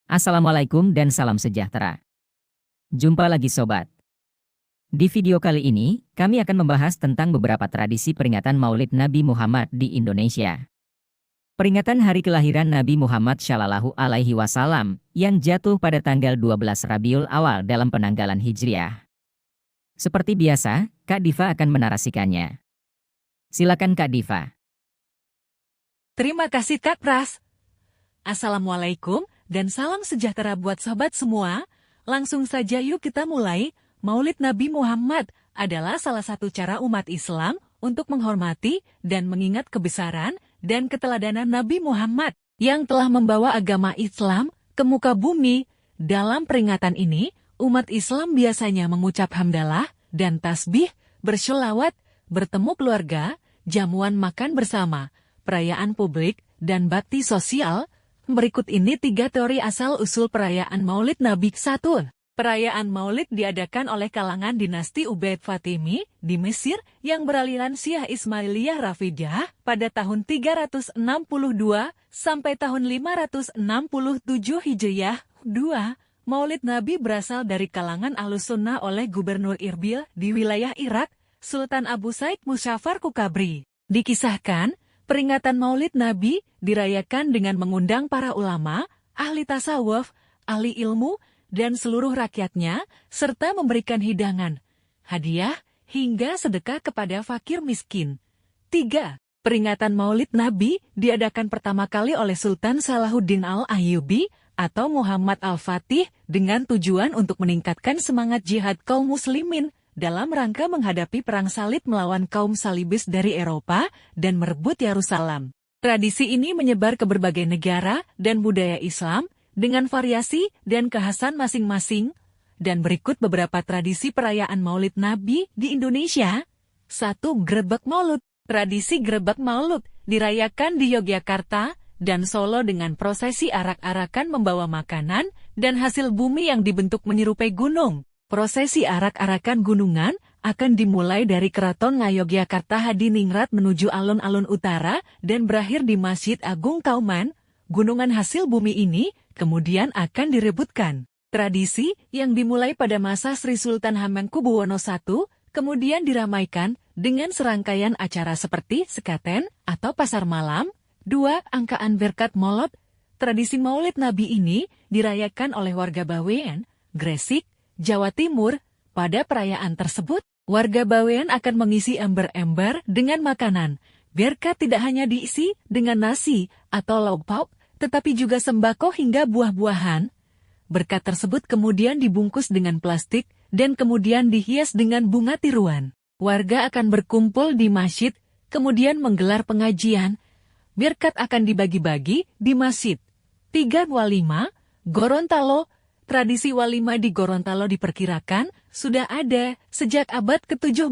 Assalamualaikum dan salam sejahtera. Jumpa lagi sobat. Di video kali ini, kami akan membahas tentang beberapa tradisi peringatan Maulid Nabi Muhammad di Indonesia. Peringatan hari kelahiran Nabi Muhammad Shallallahu Alaihi Wasallam yang jatuh pada tanggal 12 Rabiul Awal dalam penanggalan Hijriah. Seperti biasa, Kak Diva akan menarasikannya. Silakan Kak Diva. Terima kasih Kak Pras. Assalamualaikum dan salam sejahtera buat sobat semua. Langsung saja yuk kita mulai. Maulid Nabi Muhammad adalah salah satu cara umat Islam untuk menghormati dan mengingat kebesaran dan keteladanan Nabi Muhammad yang telah membawa agama Islam ke muka bumi. Dalam peringatan ini, umat Islam biasanya mengucap hamdalah dan tasbih, berselawat, bertemu keluarga, jamuan makan bersama, perayaan publik, dan bakti sosial. Berikut ini 3 teori asal-usul perayaan Maulid Nabi. 1. Perayaan Maulid diadakan oleh kalangan dinasti Ubaid Fatimi di Mesir yang beraliran Syiah Ismailiyah Rafidah pada tahun 362 sampai tahun 567 Hijriah. 2. Maulid Nabi berasal dari kalangan Ahlussunnah oleh Gubernur Irbil di wilayah Irak, Sultan Abu Said Musyafar Kukabri. Dikisahkan, peringatan Maulid Nabi dirayakan dengan mengundang para ulama, ahli tasawuf, ahli ilmu, dan seluruh rakyatnya, serta memberikan hidangan, hadiah, hingga sedekah kepada fakir miskin. 3. Peringatan Maulid Nabi diadakan pertama kali oleh Sultan Salahuddin Al-Ayyubi atau Muhammad Al-Fatih dengan tujuan untuk meningkatkan semangat jihad kaum muslimin dalam rangka menghadapi perang salib melawan kaum salibis dari Eropa dan merebut Yerusalem. Tradisi ini menyebar ke berbagai negara dan budaya Islam dengan variasi dan kekhasan masing-masing. Dan berikut beberapa tradisi perayaan Maulid Nabi di Indonesia. 1. Grebek Maulud. Tradisi grebek Maulud dirayakan di Yogyakarta dan Solo dengan prosesi arak-arakan membawa makanan dan hasil bumi yang dibentuk menyerupai gunung. Prosesi arak-arakan gunungan akan dimulai dari Keraton Ngayogyakarta Hadiningrat menuju alun-alun utara dan berakhir di Masjid Agung Kauman. Gunungan hasil bumi ini kemudian akan direbutkan. Tradisi yang dimulai pada masa Sri Sultan Hamengkubuwono I kemudian diramaikan dengan serangkaian acara seperti sekaten atau pasar malam. 2. Angkaan Berkat Maulud. Tradisi Maulid Nabi ini dirayakan oleh warga Bawean, Gresik, Jawa Timur. Pada perayaan tersebut, warga Bawean akan mengisi ember-ember dengan makanan. Berkat tidak hanya diisi dengan nasi atau lauk pauk, tetapi juga sembako hingga buah-buahan. Berkat tersebut kemudian dibungkus dengan plastik dan kemudian dihias dengan bunga tiruan. Warga akan berkumpul di masjid, kemudian menggelar pengajian. Berkat akan dibagi-bagi di masjid. 3. Walima Gorontalo. Tradisi walima di Gorontalo diperkirakan sudah ada sejak abad ke-17.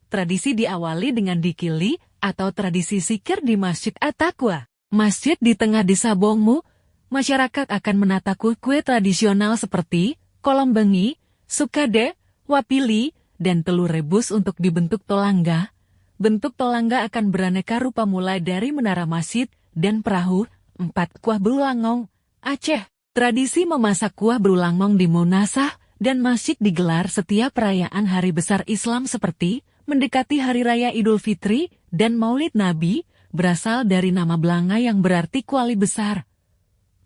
Tradisi diawali dengan dikili atau tradisi zikir di Masjid At-Taqwa. Masjid di tengah desa Bongmu, masyarakat akan menata kue tradisional seperti kolom bengi, sukade, wapili, dan telur rebus untuk dibentuk tolangga. Bentuk tolangga akan beraneka rupa mulai dari menara masjid dan perahu. 4. Kuah Brulangong, Aceh. Tradisi memasak kuah brulangong di Monasah dan masjid digelar setiap perayaan hari besar Islam seperti mendekati Hari Raya Idul Fitri dan Maulid Nabi, berasal dari nama Belanga yang berarti kuali besar.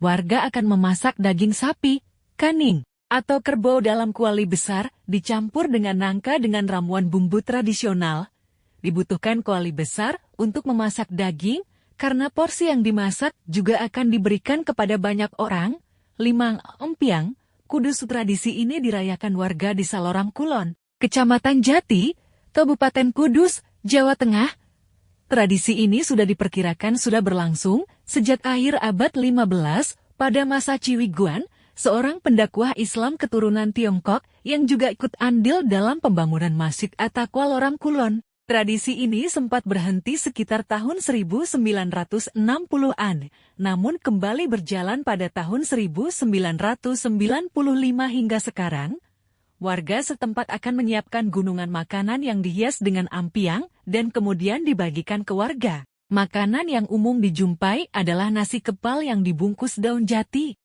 Warga akan memasak daging sapi, kaning, atau kerbau dalam kuali besar, dicampur dengan nangka dengan ramuan bumbu tradisional. Dibutuhkan kuali besar untuk memasak daging, karena porsi yang dimasak juga akan diberikan kepada banyak orang. 5. Empiang, Kudus. Tradisi ini dirayakan warga di Saloram Kulon, Kecamatan Jati, Kabupaten Kudus, Jawa Tengah. Tradisi ini sudah diperkirakan sudah berlangsung sejak akhir abad 15 pada masa Ciwiguan, seorang pendakwah Islam keturunan Tiongkok yang juga ikut andil dalam pembangunan Masjid At-Taqwa Loram Kulon. Tradisi ini sempat berhenti sekitar tahun 1960-an, namun kembali berjalan pada tahun 1995 hingga sekarang. Warga setempat akan menyiapkan gunungan makanan yang dihias dengan ampiang dan kemudian dibagikan ke warga. Makanan yang umum dijumpai adalah nasi kepal yang dibungkus daun jati,